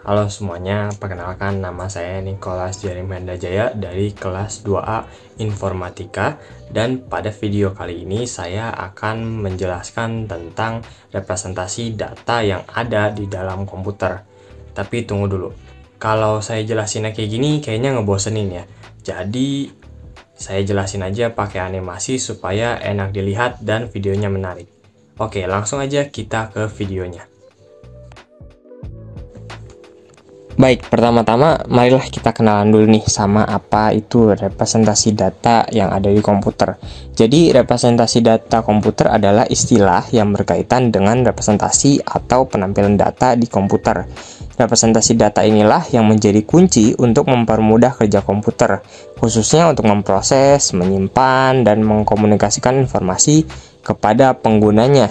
Halo semuanya, perkenalkan nama saya Nicholas Jeremy Jaya dari kelas 2A Informatika, dan pada video kali ini saya akan menjelaskan tentang representasi data yang ada di dalam komputer. Tapi tunggu dulu, kalau saya jelasinnya kayak gini kayaknya ngebosenin ya. Jadi saya jelasin aja pakai animasi supaya enak dilihat dan videonya menarik. Oke, langsung aja kita ke videonya. Baik, pertama-tama marilah kita kenalan dulu nih sama apa itu representasi data yang ada di komputer. Jadi representasi data komputer adalah istilah yang berkaitan dengan representasi atau penampilan data di komputer. Representasi data inilah yang menjadi kunci untuk mempermudah kerja komputer, khususnya untuk memproses, menyimpan, dan mengkomunikasikan informasi kepada penggunanya.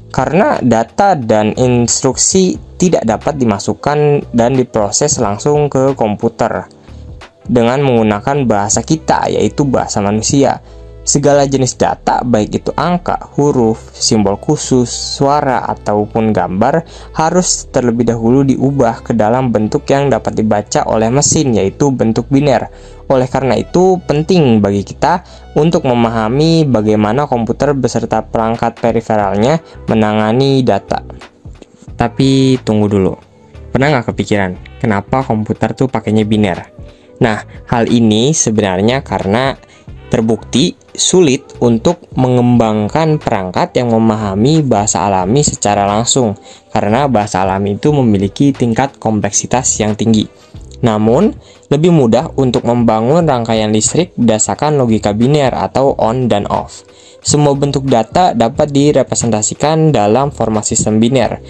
Karena data dan instruksi tidak dapat dimasukkan dan diproses langsung ke komputer dengan menggunakan bahasa kita, yaitu bahasa manusia. Segala jenis data, baik itu angka, huruf, simbol khusus, suara, ataupun gambar, harus terlebih dahulu diubah ke dalam bentuk yang dapat dibaca oleh mesin, yaitu bentuk biner. Oleh karena itu, penting bagi kita untuk memahami bagaimana komputer beserta perangkat periferalnya menangani data. Tapi tunggu dulu, pernah nggak kepikiran kenapa komputer tuh pakainya biner? Nah, hal ini sebenarnya karena terbukti sulit untuk mengembangkan perangkat yang memahami bahasa alami secara langsung, karena bahasa alami itu memiliki tingkat kompleksitas yang tinggi. Namun, lebih mudah untuk membangun rangkaian listrik berdasarkan logika biner atau on dan off. Semua bentuk data dapat direpresentasikan dalam format sistem biner.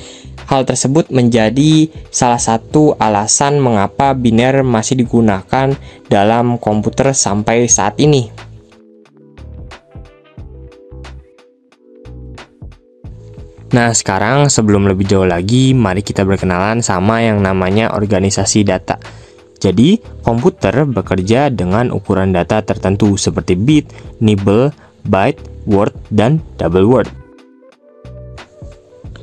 Hal tersebut menjadi salah satu alasan mengapa biner masih digunakan dalam komputer sampai saat ini. Nah, sekarang sebelum lebih jauh lagi, mari kita berkenalan sama yang namanya organisasi data. Jadi, komputer bekerja dengan ukuran data tertentu seperti bit, nibble, byte, word, dan double word.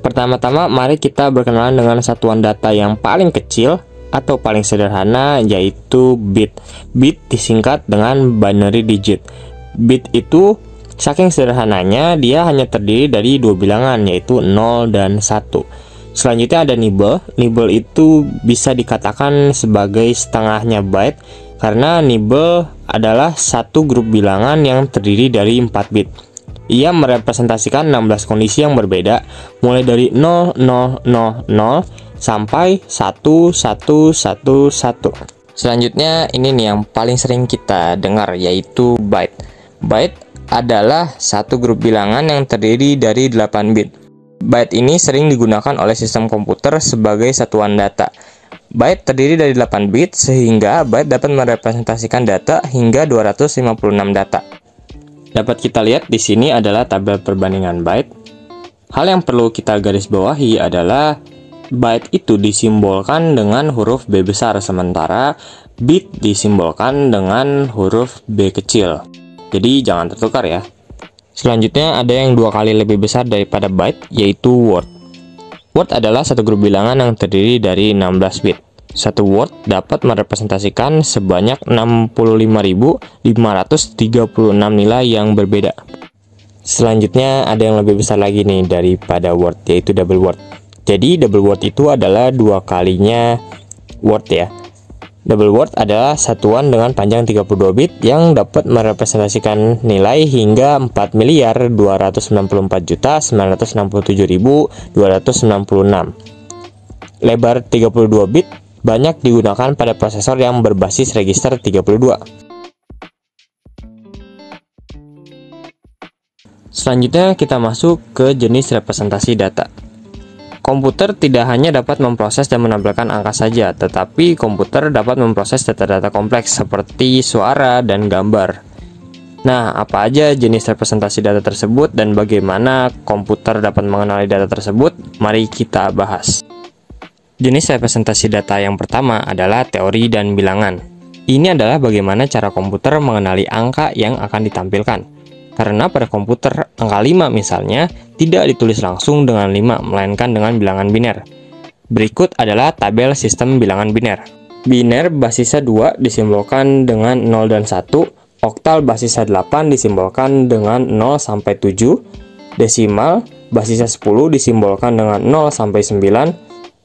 Pertama-tama, mari kita berkenalan dengan satuan data yang paling kecil atau paling sederhana, yaitu bit. Bit disingkat dengan binary digit. Bit itu saking sederhananya, dia hanya terdiri dari dua bilangan, yaitu 0 dan 1. Selanjutnya ada nibble. Nibble itu bisa dikatakan sebagai setengahnya byte, karena nibble adalah satu grup bilangan yang terdiri dari 4 bit. Ia merepresentasikan 16 kondisi yang berbeda, mulai dari 0000 sampai 1111. Selanjutnya ini nih yang paling sering kita dengar, yaitu byte. Byte adalah satu grup bilangan yang terdiri dari 8 bit. Byte ini sering digunakan oleh sistem komputer sebagai satuan data. Byte terdiri dari 8 bit, sehingga byte dapat merepresentasikan data hingga 256 data. Dapat kita lihat di sini adalah tabel perbandingan byte. Hal yang perlu kita garis bawahi adalah byte itu disimbolkan dengan huruf B besar, sementara bit disimbolkan dengan huruf B kecil. Jadi jangan tertukar ya. Selanjutnya ada yang 2 kali lebih besar daripada byte, yaitu word. Word adalah satu grup bilangan yang terdiri dari 16 bit. Satu word dapat merepresentasikan sebanyak 65.536 nilai yang berbeda. Selanjutnya ada yang lebih besar lagi nih daripada word, yaitu double word. Jadi double word itu adalah 2 kalinya word ya. Double word adalah satuan dengan panjang 32 bit yang dapat merepresentasikan nilai hingga 4.294.967.296. Lebar 32 bit banyak digunakan pada prosesor yang berbasis register 32. Selanjutnya kita masuk ke jenis representasi data. Komputer tidak hanya dapat memproses dan menampilkan angka saja, tetapi komputer dapat memproses data-data kompleks seperti suara dan gambar. Nah, apa aja jenis representasi data tersebut dan bagaimana komputer dapat mengenali data tersebut? Mari kita bahas. Jenis representasi data yang pertama adalah teori dan bilangan. Ini adalah bagaimana cara komputer mengenali angka yang akan ditampilkan. Karena pada komputer, angka 5 misalnya tidak ditulis langsung dengan 5, melainkan dengan bilangan biner. Berikut adalah tabel sistem bilangan biner. Biner basisnya 2 disimbolkan dengan 0 dan 1, oktal basisnya 8 disimbolkan dengan 0 sampai 7, desimal basisnya 10 disimbolkan dengan 0 sampai 9,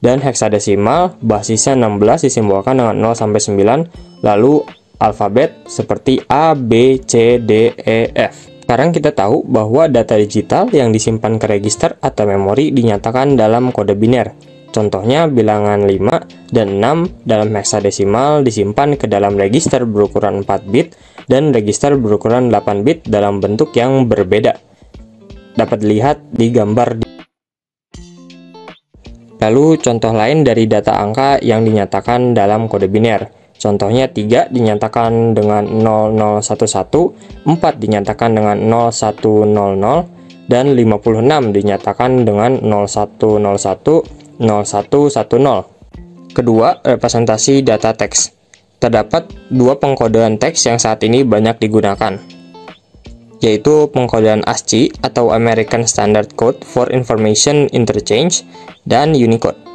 dan heksadesimal basisnya 16 disimbolkan dengan 0 sampai 9, lalu alfabet seperti A, B, C, D, E, F. Sekarang kita tahu bahwa data digital yang disimpan ke register atau memori dinyatakan dalam kode biner. Contohnya bilangan 5 dan 6 dalam heksadesimal disimpan ke dalam register berukuran 4 bit dan register berukuran 8 bit dalam bentuk yang berbeda. Dapat dilihat di gambar. Lalu contoh lain dari data angka yang dinyatakan dalam kode biner. Contohnya 3 dinyatakan dengan 0011, 4 dinyatakan dengan 0100, dan 56 dinyatakan dengan 0101, 0110. Kedua, representasi data teks. Terdapat dua pengkodean teks yang saat ini banyak digunakan, yaitu pengkodean ASCII atau American Standard Code for Information Interchange dan Unicode.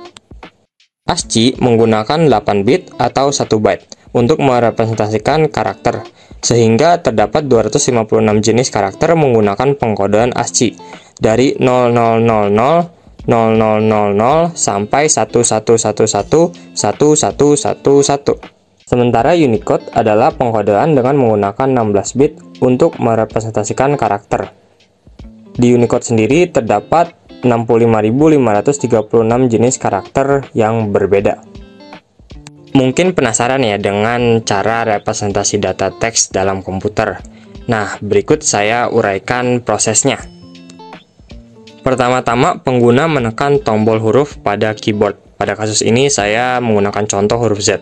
ASCII menggunakan 8 bit atau 1 byte untuk merepresentasikan karakter, sehingga terdapat 256 jenis karakter menggunakan pengkodean ASCII dari 0000, 0000 sampai 1111, 1111. Sementara Unicode adalah pengkodean dengan menggunakan 16 bit untuk merepresentasikan karakter. Di Unicode sendiri terdapat 65.536 jenis karakter yang berbeda. Mungkin penasaran ya dengan cara representasi data teks dalam komputer. Nah, berikut saya uraikan prosesnya. Pertama-tama, pengguna menekan tombol huruf pada keyboard. Pada kasus ini, saya menggunakan contoh huruf Z.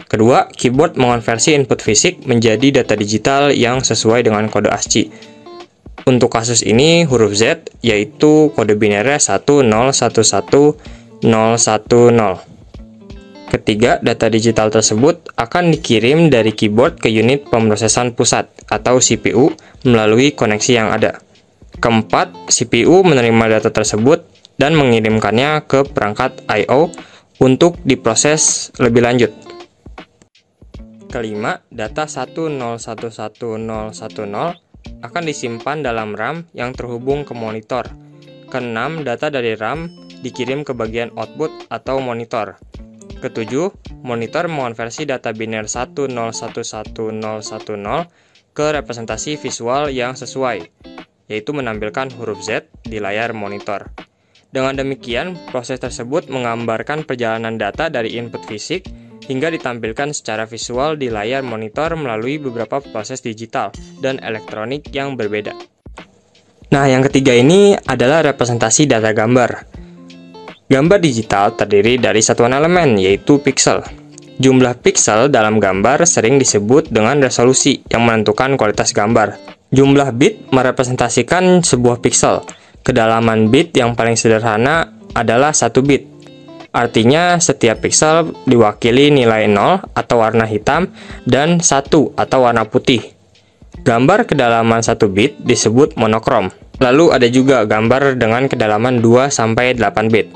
Kedua, keyboard mengonversi input fisik menjadi data digital yang sesuai dengan kode ASCII. Untuk kasus ini, huruf Z yaitu kode binernya 1011010. Ketiga, data digital tersebut akan dikirim dari keyboard ke unit pemrosesan pusat atau CPU melalui koneksi yang ada. Keempat, CPU menerima data tersebut dan mengirimkannya ke perangkat I/O untuk diproses lebih lanjut. Kelima, data 1011010 akan disimpan dalam RAM yang terhubung ke monitor. Keenam, data dari RAM dikirim ke bagian output atau monitor. Ketujuh, monitor mengonversi data biner 1011010 ke representasi visual yang sesuai, yaitu menampilkan huruf Z di layar monitor. Dengan demikian, proses tersebut menggambarkan perjalanan data dari input fisik hingga ditampilkan secara visual di layar monitor melalui beberapa proses digital dan elektronik yang berbeda. Nah, yang ketiga ini adalah representasi data gambar. Gambar digital terdiri dari satuan elemen, yaitu piksel. Jumlah piksel dalam gambar sering disebut dengan resolusi yang menentukan kualitas gambar. Jumlah bit merepresentasikan sebuah piksel. Kedalaman bit yang paling sederhana adalah 1 bit. Artinya, setiap piksel diwakili nilai 0 atau warna hitam dan 1 atau warna putih. Gambar kedalaman 1 bit disebut monokrom. Lalu ada juga gambar dengan kedalaman 2-8 bit.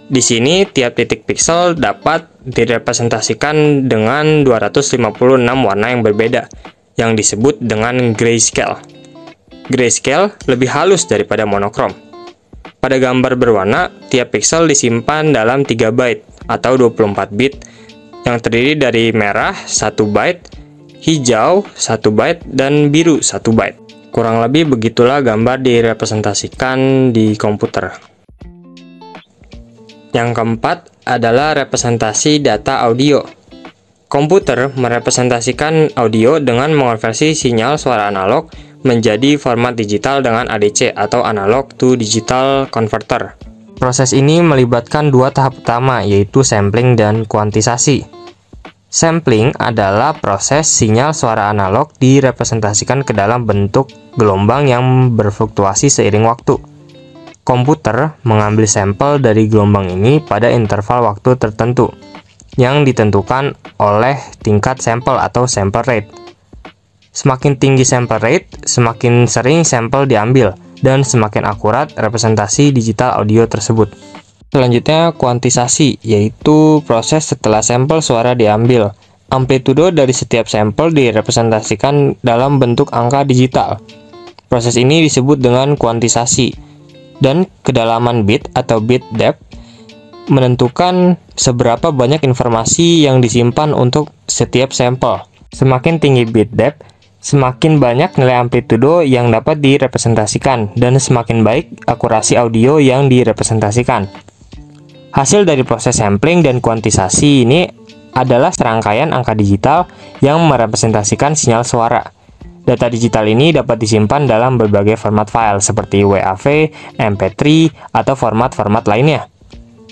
Di sini, tiap titik piksel dapat direpresentasikan dengan 256 warna yang berbeda, yang disebut dengan grayscale. Grayscale lebih halus daripada monokrom. Pada gambar berwarna, tiap piksel disimpan dalam 3 byte atau 24 bit, yang terdiri dari merah 1 byte, hijau 1 byte, dan biru 1 byte. Kurang lebih begitulah gambar direpresentasikan di komputer. Yang keempat adalah representasi data audio. Komputer merepresentasikan audio dengan mengonversi sinyal suara analog menjadi format digital dengan ADC atau Analog to Digital Converter. Proses ini melibatkan dua tahap utama, yaitu sampling dan kuantisasi. Sampling adalah proses sinyal suara analog direpresentasikan ke dalam bentuk gelombang yang berfluktuasi seiring waktu. Komputer mengambil sampel dari gelombang ini pada interval waktu tertentu, yang ditentukan oleh tingkat sampel atau sample rate. Semakin tinggi sample rate, semakin sering sampel diambil, dan semakin akurat representasi digital audio tersebut. Selanjutnya, kuantisasi, yaitu proses setelah sampel suara diambil. Amplitudo dari setiap sampel direpresentasikan dalam bentuk angka digital. Proses ini disebut dengan kuantisasi. Dan kedalaman bit atau bit depth menentukan seberapa banyak informasi yang disimpan untuk setiap sampel. Semakin tinggi bit depth, semakin banyak nilai amplitudo yang dapat direpresentasikan, dan semakin baik akurasi audio yang direpresentasikan. Hasil dari proses sampling dan kuantisasi ini adalah serangkaian angka digital yang merepresentasikan sinyal suara. Data digital ini dapat disimpan dalam berbagai format file seperti WAV, MP3, atau format-format lainnya.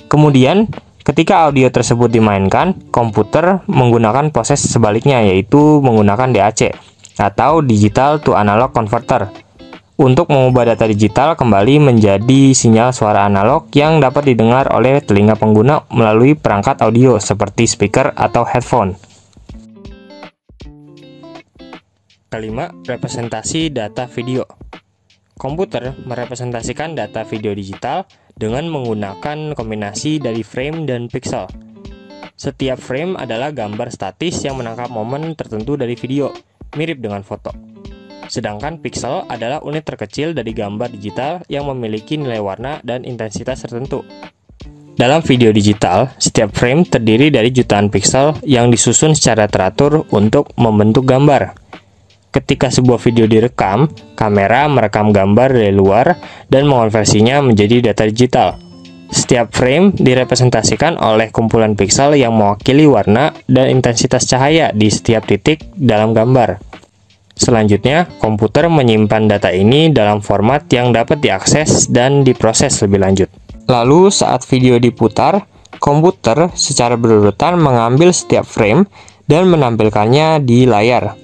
Kemudian, ketika audio tersebut dimainkan, komputer menggunakan proses sebaliknya, yaitu menggunakan DAC atau Digital to Analog Converter untuk mengubah data digital kembali menjadi sinyal suara analog yang dapat didengar oleh telinga pengguna melalui perangkat audio seperti speaker atau headphone. Kelima, representasi data video. Komputer merepresentasikan data video digital dengan menggunakan kombinasi dari frame dan pixel. Setiap frame adalah gambar statis yang menangkap momen tertentu dari video, mirip dengan foto. Sedangkan pixel adalah unit terkecil dari gambar digital yang memiliki nilai warna dan intensitas tertentu. Dalam video digital, setiap frame terdiri dari jutaan pixel yang disusun secara teratur untuk membentuk gambar. Ketika sebuah video direkam, kamera merekam gambar dari luar dan mengonversinya menjadi data digital. Setiap frame direpresentasikan oleh kumpulan pixel yang mewakili warna dan intensitas cahaya di setiap titik dalam gambar. Selanjutnya, komputer menyimpan data ini dalam format yang dapat diakses dan diproses lebih lanjut. Lalu, saat video diputar, komputer secara berurutan mengambil setiap frame dan menampilkannya di layar.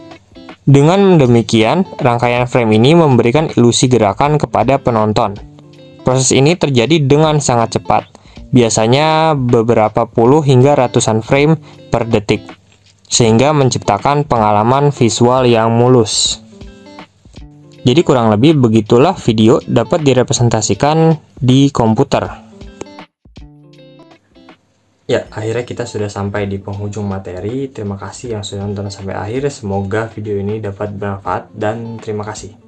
Dengan demikian, rangkaian frame ini memberikan ilusi gerakan kepada penonton. Proses ini terjadi dengan sangat cepat, biasanya beberapa puluh hingga ratusan frame per detik, sehingga menciptakan pengalaman visual yang mulus. Jadi kurang lebih begitulah video dapat direpresentasikan di komputer. Ya, akhirnya kita sudah sampai di penghujung materi. Terima kasih yang sudah nonton sampai akhir. Semoga video ini dapat bermanfaat dan terima kasih.